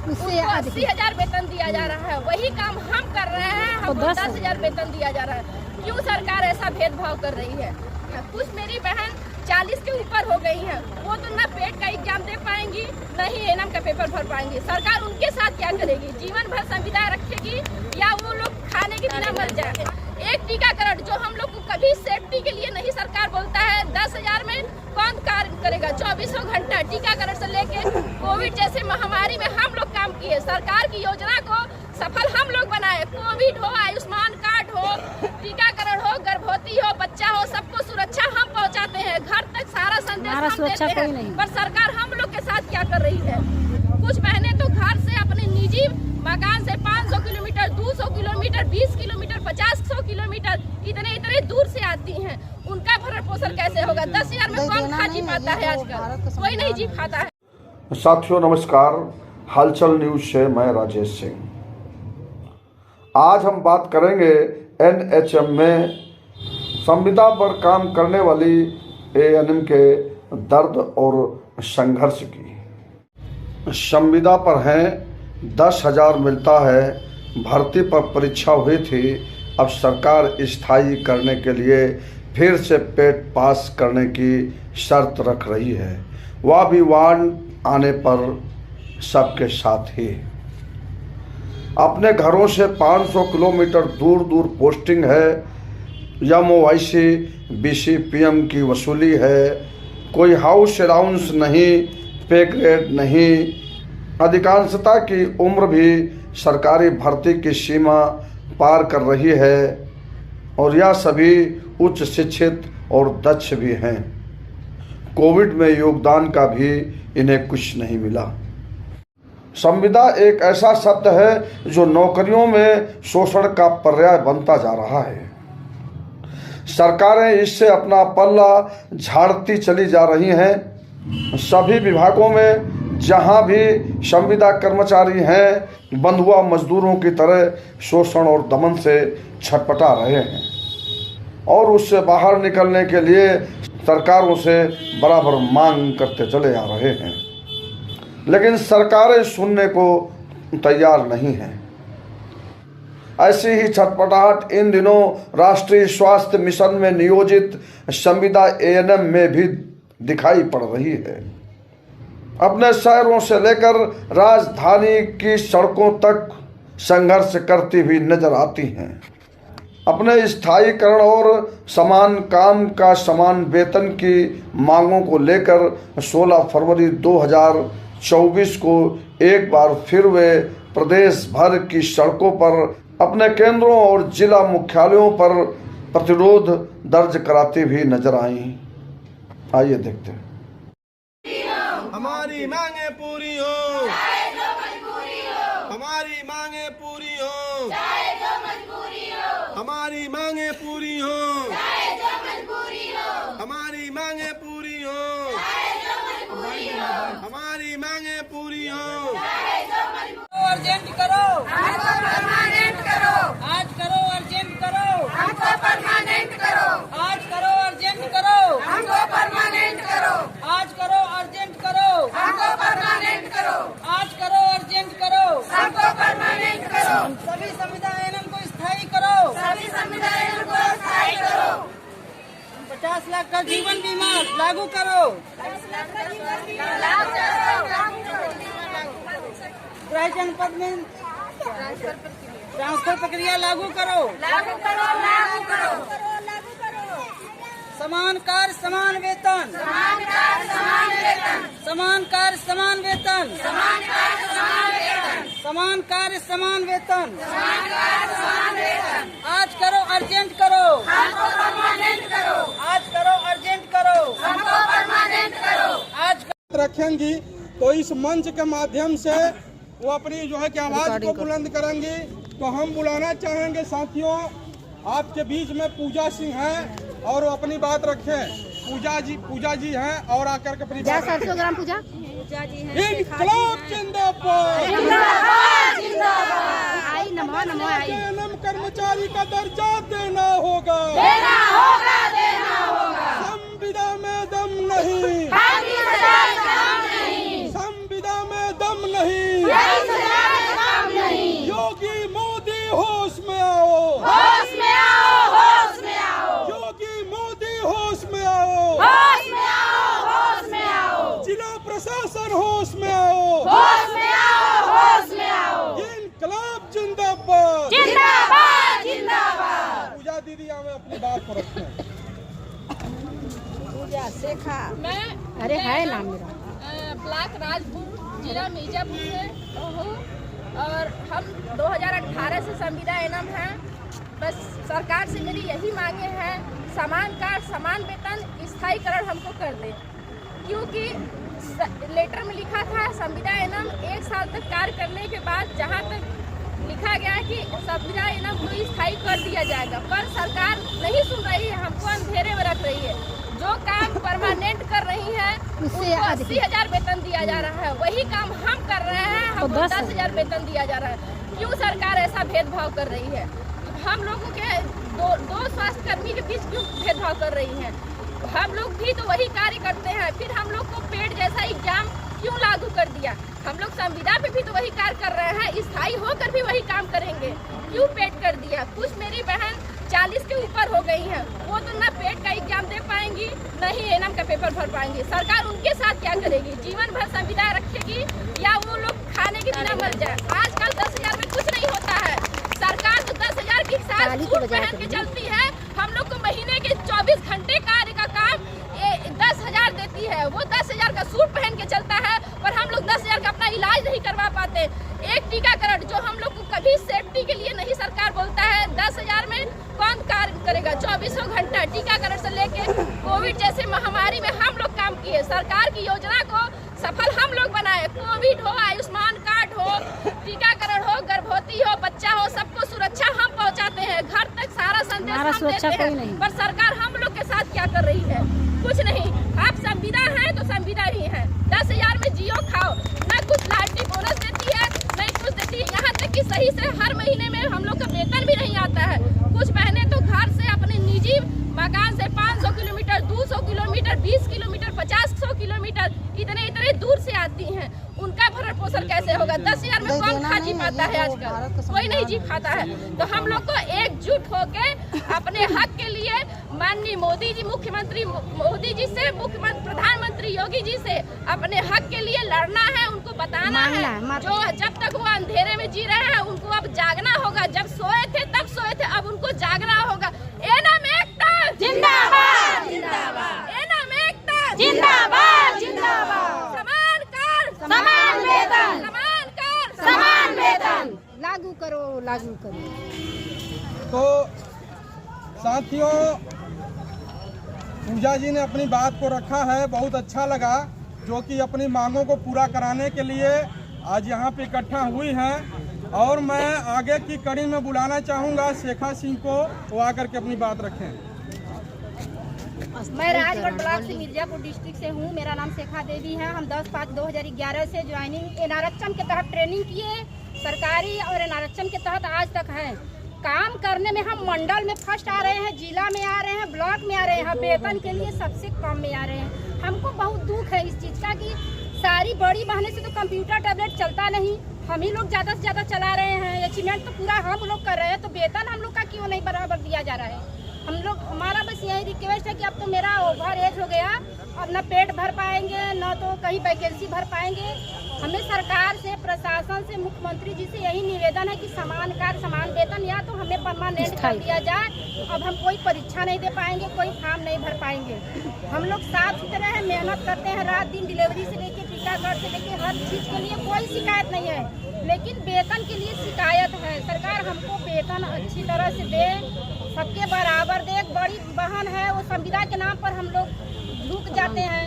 उनको 80,000 वेतन दिया जा रहा है। वही काम हम कर रहे हैं, हमको 10,000 वेतन दिया जा रहा है। क्यों सरकार ऐसा भेदभाव कर रही है? कुछ मेरी बहन 40 के ऊपर हो गई हैं, वो तो ना पेट का एग्जाम दे पाएंगी, न ही एनएम का पेपर भर पाएंगी। सरकार उनके साथ क्या करेगी? जीवन भर संविदा रखेगी या वो लोग खाने के बिना मर जाए? एक टीकाकरण जो हम लोग को कभी सेफ्टी के लिए नहीं, सरकार बोलता है 10,000 में कौन कार्य करेगा? 24 घंटा टीकाकरण से लेके कोविड जैसे महामारी में हम लोग काम किए। सरकार की योजना को सफल हम लोग बनाए। कोविड हो, आयुष्मान कार्ड हो, टीकाकरण हो, गर्भवती हो, बच्चा हो, सबको सुरक्षा हम पहुंचाते हैं। घर तक सारा संदेश हम देते हैं। पर सरकार हम लोग के साथ क्या कर रही है? कुछ बहनें तो घर से अपने निजी मकान से 500 किलोमीटर, 200 किलोमीटर, 20 किलोमीटर, 50 किलोमीटर इतने दूर से आती हैं। उनका भरण पोषण कैसे होगा? 10,000 में कौन खा जी पाता है? आजकल कोई नहीं जी पाता है। साथियों नमस्कार, हलचल न्यूज से मैं राजेश सिंह। आज हम बात करेंगे एनएचएम में संविदा पर काम करने वाली एएनएम के दर्द और संघर्ष की। संविदा पर हैं, 10,000 मिलता है। भर्ती पर परीक्षा हुई थी, अब सरकार स्थायी करने के लिए फिर से पेट पास करने की शर्त रख रही है, वह भी वार्ड आने पर सबके साथ ही। अपने घरों से 500 किलोमीटर दूर दूर पोस्टिंग है। एमओआईसी बीसीपीएम की वसूली है। कोई हाउस अलाउंस नहीं, पे ग्रेड नहीं। अधिकांशता की उम्र भी सरकारी भर्ती की सीमा पार कर रही है और यह सभी उच्च शिक्षित और दक्ष भी हैं। कोविड में योगदान का भी इन्हें कुछ नहीं मिला। संविदा एक ऐसा शब्द है जो नौकरियों में शोषण का पर्याय बनता जा रहा है। सरकारें इससे अपना पल्ला झाड़ती चली जा रही हैं। सभी विभागों में जहां भी संविदा कर्मचारी हैं, बंधुआ मजदूरों की तरह शोषण और दमन से छटपटा रहे हैं और उससे बाहर निकलने के लिए सरकारों से बराबर मांग करते चले आ रहे हैं, लेकिन सरकारें सुनने को तैयार नहीं हैं। ऐसी ही छटपटाहट इन दिनों राष्ट्रीय स्वास्थ्य मिशन में नियोजित संविदा एएनएम में भी दिखाई पड़ रही है। अपने शहरों से लेकर राजधानी की सड़कों तक संघर्ष करती हुई नजर आती हैं। अपने स्थायीकरण और समान काम का समान वेतन की मांगों को लेकर 16 फरवरी 2024 को एक बार फिर वे प्रदेश भर की सड़कों पर अपने केंद्रों और जिला मुख्यालयों पर प्रतिरोध दर्ज कराती हुई नजर आईं। आइए देखते हैं। हमारी मांगे पूरी हो, हमारी मांगे पूरी हो, हमारी मांगे पूरी हो, हमारी मांगे पूरी हो, हमारी मांगे पूरी हो। अर्जेंट करो, हमको परमानेंट करो, आज करो अर्जेंट करो, हमको परमानेंट करो, आज करो अर्जेंट करो, हमको परमानेंट करो, आज करो अर्जेंट करो, हमको परमानेंट करो, आज करो अर्जेंट करो, हमको परमानेंट करो। सभी संविदा एएनएम को स्थायी करो, सभी संविदा एएनएम को स्थायी करो। 50 लाख का जीवन बीमा लागू करो, 50 लाख का जीवन बीमा लागू करो। गृह जनपद में ट्रांसफर प्रक्रिया लागू करो, लागू करो, लागू करो, लागू करो। समान कार्य समान वेतन, समान कार्य समान वेतन, समान कार्य समान वेतन, समान कार्य समान वेतन, समान कार्य समान वेतन, समान कार्य समान वेतन। आज करो अर्जेंट करो, हमको परमानेंट करो, आज करो अर्जेंट करो, हमको परमानेंट करो। आज रखेंगी तो इस मंच के माध्यम से वो अपनी जो है कि आवाज को बुलंद करेंगी। तो हम बुलाना चाहेंगे साथियों, आपके बीच में पूजा सिंह हैं और वो अपनी बात रखें। पूजा जी हैं और आकर के अपनी बात पूजा जी हैं। इनकलाब जिंदाबाद, आई नमो नमो आई। एएनएम कर्मचारी का दर्जा देना होगा, देना होगा, देना होगा। संविदा में दम नहीं, संविदा में दम नहीं, संविदा में दम नहीं। प्रशासन होश में आओ, होश में आओ, होश में आओ। इनकलाब जिंदाबाद, जिंदाबाद, जिंदाबाद। पूजा दीदी हमें अपनी बात को रखें। पूजा शेखा मैं अरे है नाम मेरा ब्लॉक राजपुर जिला मिर्जापुर से हूँ और हम 2018 से संविदा एनम हैं। बस सरकार से मेरी यही मांगे हैं, समान कार्ड समान वेतन स्थायीकरण हमको कर दे, क्योंकि लेटर में लिखा था संविदा एनम 1 साल तक कार्य करने के बाद जहाँ तक लिखा गया है कि संविदा एनम को स्थायी कर दिया जाएगा, पर सरकार नहीं सुन रही है, हमको अंधेरे में रख रही है। जो काम परमानेंट कर रही है उसको 80,000 वेतन दिया जा रहा है, वही काम हम कर रहे हैं, हमको 10,000 वेतन दिया जा रहा है। क्यों सरकार ऐसा भेदभाव कर रही है? हम लोगों के दो स्वास्थ्य कर्मी के बीच क्यों भेदभाव कर रही है? हम लोग भी तो वही कार्य करते हैं, फिर हम लोग को पेड जैसा एग्जाम क्यों लागू कर दिया? हम लोग संविदा पे भी तो वही कार्य कर रहे हैं, स्थायी होकर भी वही काम करेंगे, क्यों पेड कर दिया? कुछ मेरी बहन 40 के ऊपर हो गई हैं, वो तो ना पेड का एग्जाम दे पाएंगी, न ही एनम का पेपर भर पाएंगी। सरकार उनके साथ क्या करेगी? जीवन भर संविदा रखेगी या वो लोग खाने के बिना मर जाए? आजकल 10,000 में कुछ नहीं होता है। सरकार तो 10,000 के साथ सूट पहन के चलती है, हम लोग को महीने के 24 घंटे कार्य का काम 10,000 देती है। वो 10,000 का सूट पहन के चलता है, पर हम लोग 10,000 का अपना इलाज नहीं करवा पाते। एक टीकाकरण जो हम लोग को कभी सेफ्टी के लिए नहीं सरकार बोलता है, 10,000 में कौन कार्य करेगा? 24 घंटा टीकाकरण से लेके कोविड जैसे महामारी में हम लोग काम किए, सरकार की योजना को सफल हम लोग बनाए। कोविड हो, आयुष्मान कार्ड हो, टीकाकरण हो, गर्भवती हो, बच्चा हो, सबको सुरक्षा हम पहुंचाते हैं, घर तक सारा संदेश हम देते हैं, पर सरकार हम लोग के साथ क्या कर रही है? कुछ नहीं। आप संविदा हैं तो संविदा ही है, 10,000 में जियो खाओ, न कुछ लाठी बोनस देती है, नहीं कुछ देती है। यहाँ तक कि सही से हर महीने में हम लोग का वेतन भी नहीं आता है। कुछ बहनें तो घर से अपने निजी मकान से 500 किलोमीटर, 200 किलोमीटर, 20 किलोमीटर, 50 किलोमीटर इतने दूर से आती हैं, उनका भरण पोषण कैसे होगा? 10,000 में कौन खा जी पाता है? आजकल कोई नहीं जी खाता है। तो हम लोग को एकजुट होके अपने हक के लिए माननीय मोदी जी, मुख्यमंत्री मोदी जी से, मुख्यमंत्री प्रधानमंत्री योगी जी से अपने हक के लिए लड़ना है, उनको बताना है। जो जब तक वो अंधेरे में जी रहे हैं, उनको अब जागना होगा। जब सोए थे तब सोए थे, अब उनको जागना होगा। एनम एकता जिंदाबाद, जिंदाबाद। एनम एकता जिंदाबाद, जिंदाबाद। समान कार्ड समान वेतन, समान कार्ड समान वेतन लागू करो, लागू करो। तो साथियों, पूजा जी ने अपनी बात को रखा है, बहुत अच्छा लगा, जो कि अपनी मांगों को पूरा कराने के लिए आज यहाँ पे इकट्ठा हुई हैं। और मैं आगे की कड़ी में बुलाना चाहूँगा शेखा सिंह को, वो आकर के अपनी बात रखें। मैं राजगढ़ ब्लॉक से मिर्जापुर डिस्ट्रिक्ट से हूँ। मेरा नाम शेखा देवी है। हम 10/5/2011 से ज्वाइनिंग एनआरएचएम के तहत ट्रेनिंग किए, सरकारी और एनआरएचएम के तहत आज तक हैं। काम करने में हम मंडल में फर्स्ट आ रहे हैं, जिला में आ रहे हैं, ब्लॉक में आ रहे हैं, वेतन के लिए सबसे कम में आ रहे हैं। हमको बहुत दुख है इस चीज़ का कि सारी बड़ी बहनें से तो कंप्यूटर टैबलेट चलता नहीं, हम ही लोग ज़्यादा से ज़्यादा चला रहे हैं। अचीवमेंट तो पूरा हम लोग कर रहे हैं, तो वेतन हम लोग का क्यों नहीं बराबर दिया जा रहा है? हम लोग, हमारा बस यही रिक्वेस्ट है कि अब तो मेरा ओवर एज हो गया, अब न पेट भर पाएंगे, न तो कहीं वैकेंसी भर पाएंगे। हमें सरकार से, प्रशासन से, मुख्यमंत्री जी से यही निवेदन है कि समान कार्य समान वेतन या तो हमें परमानेंट कर दिया जाए। अब हम कोई परीक्षा नहीं दे पाएंगे, कोई फॉर्म नहीं भर पाएंगे। हम लोग साफ सुथरे हैं, मेहनत करते हैं, रात दिन डिलीवरी से लेके टीकाकरण से लेके हर चीज़ के लिए कोई शिकायत नहीं है, लेकिन वेतन के लिए शिकायत है। सरकार हमको वेतन अच्छी तरह से दे, सबके बराबर दे। एक बड़ी बहन है, वो संविदा के नाम पर हम लोग रुक जाते हैं,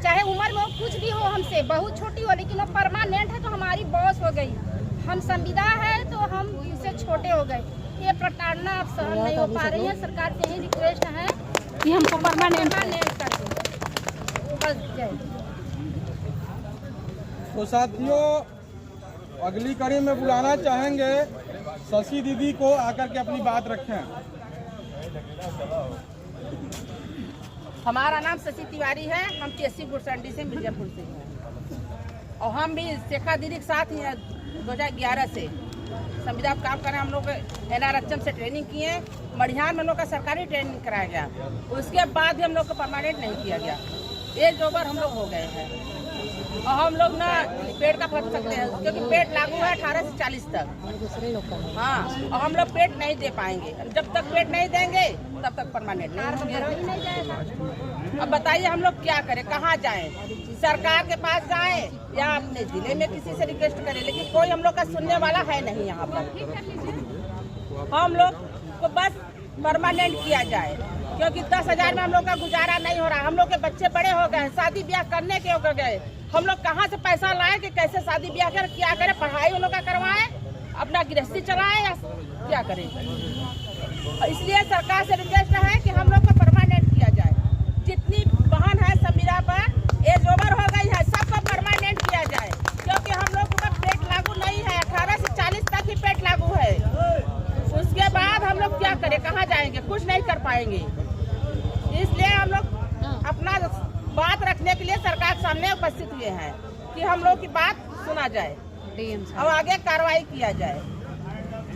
चाहे उम्र में वो कुछ भी हो, हमसे बहुत छोटी हो, लेकिन वो परमानेंट है तो हमारी बॉस हो गई। हम संविदा है तो हम उससे छोटे हो गए। ये प्रताड़ना अब सहन नहीं हो पा रही है। सरकार से यही रिक्वेस्ट है कि हमको परमानेंट कर दे, बस जय। तो साथियों, अगली कड़ी में बुलाना चाहेंगे शशि दीदी को, आकर के अपनी बात रखें। हमारा नाम शशि तिवारी है, हम TSC गुरसंडी से, मिर्जापुर से हैं, और हम भी शेखा दीदी के साथ ही हैं। 2011 से संविदा पर काम कर रहे हैं। हम लोग एनआरएचएम से ट्रेनिंग किए, मढ़ियान में हम लोग का सरकारी ट्रेनिंग कराया गया, उसके बाद भी हम लोग को परमानेंट नहीं किया गया। 1-2 बार हम लोग हो गए हैं। और हम लोग ना पेट का फंस सकते हैं क्योंकि पेट लागू है 18 से 40 तक। हाँ, और हम लोग पेट नहीं दे पाएंगे। जब तक पेट नहीं देंगे तब तक परमानेंट नहीं। अब बताइए हम लोग क्या करें, कहाँ जाएं? सरकार के पास जाएं या अपने जिले में किसी से रिक्वेस्ट करें, लेकिन कोई हम लोग का सुनने वाला है नहीं यहाँ पर। हम लोग को बस परमानेंट किया जाए क्योंकि 10,000 में हम लोग का गुजारा नहीं हो रहा। हम लोग के बच्चे बड़े हो गए, शादी ब्याह करने के हो गए। हम लोग कहाँ से पैसा लाएं कि कैसे शादी ब्याह कर क्या करें, पढ़ाई उन लोग का करवाएं, अपना गृहस्थी चलाएं या क्या करें। इसलिए सरकार से रिक्वेस्ट है कि हम लोग को परमानेंट किया जाए। जितनी बहन है संविदा पर एज ओवर हो गई है, सबको परमानेंट किया जाए क्योंकि हम लोग का पेट लागू नहीं है। 18 से 40 तक ही पेट लागू है। उसके बाद हम लोग क्या करें, कहाँ जाएंगे, कुछ नहीं कर पाएंगे। इसलिए हम लोग अपना बात रखने के लिए सरकार के सामने उपस्थित हुए हैं कि हम लोग की बात सुना जाए और आगे कार्रवाई किया जाए।